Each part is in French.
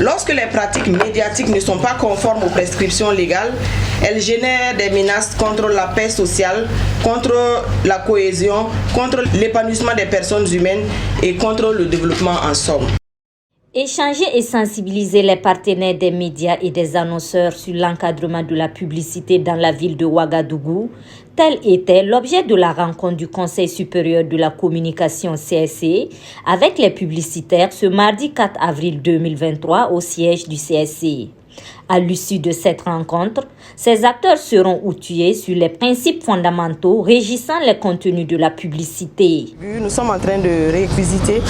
Lorsque les pratiques médiatiques ne sont pas conformes aux prescriptions légales, elles génèrent des menaces contre la paix sociale, contre la cohésion, contre l'épanouissement des personnes humaines et contre le développement en somme. Échanger et sensibiliser les partenaires des médias et des annonceurs sur l'encadrement de la publicité dans la ville de Ouagadougou, tel était l'objet de la rencontre du Conseil supérieur de la communication CSC avec les publicitaires ce mardi 4 avril 2023 au siège du CSC. À l'issue de cette rencontre, ces acteurs seront outillés sur les principes fondamentaux régissant les contenus de la publicité. Nous sommes en train de révisiter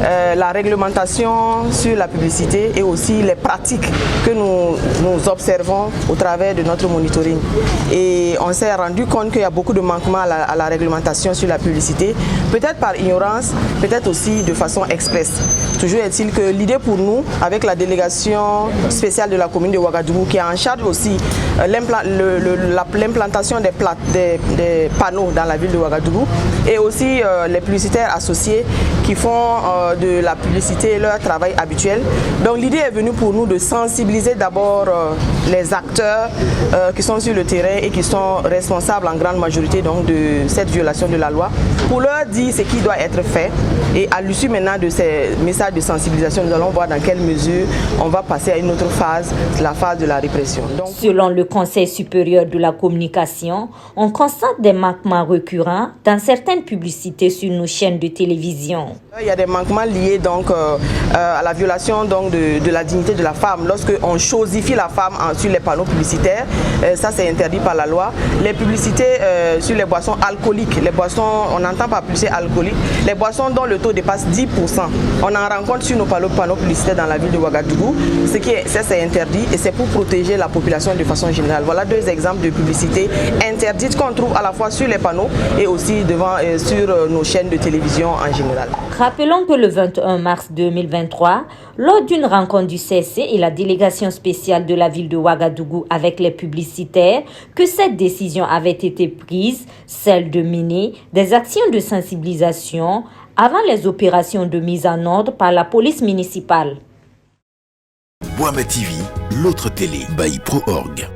la réglementation sur la publicité et aussi les pratiques que nous observons au travers de notre monitoring. Et on s'est rendu compte qu'il y a beaucoup de manquements à la réglementation sur la publicité, peut-être par ignorance, peut-être aussi de façon express. Toujours est-il que l'idée pour nous, avec la délégation spéciale de la commune de Ouagadougou, qui est en charge aussi l'implantation des panneaux dans la ville de Ouagadougou, et aussi les publicitaires associés qui font de la publicité leur travail habituel. Donc l'idée est venue pour nous de sensibiliser d'abord les acteurs qui sont sur le terrain et qui sont responsables en grande majorité donc, de cette violation de la loi, pour leur dire ce qui doit être fait. Et à l'issue maintenant de ces messages de sensibilisation, nous allons voir dans quelle mesure on va passer à une autre phase, la phase de la répression. Donc, selon le Conseil supérieur de la communication, on constate des manquements récurrents dans certaines publicités sur nos chaînes de télévision. Il y a des manquements liés donc, à la violation donc, de la dignité de la femme. Lorsque on chosifie la femme sur les panneaux publicitaires, ça c'est interdit par la loi. Les publicités sur les boissons alcooliques, les boissons, on n'entend pas publicité alcoolique, les boissons dont le taux dépasse 10%. On en rencontre sur nos panneaux publicitaires dans la ville de Ouagadougou. Ça c'est interdit et c'est pour protéger la population de façon générale. Voilà deux exemples de publicités interdites qu'on trouve à la fois sur les panneaux et aussi sur nos chaînes de télévision en général. Rappelons que le 21 mars 2023, lors d'une rencontre du CSC et la délégation spéciale de la ville de Ouagadougou avec les publicitaires, que cette décision avait été prise, celle de mener des actions de sensibilisation avant les opérations de mise en ordre par la police municipale. Boama TV, l'autre télé by Pro Org.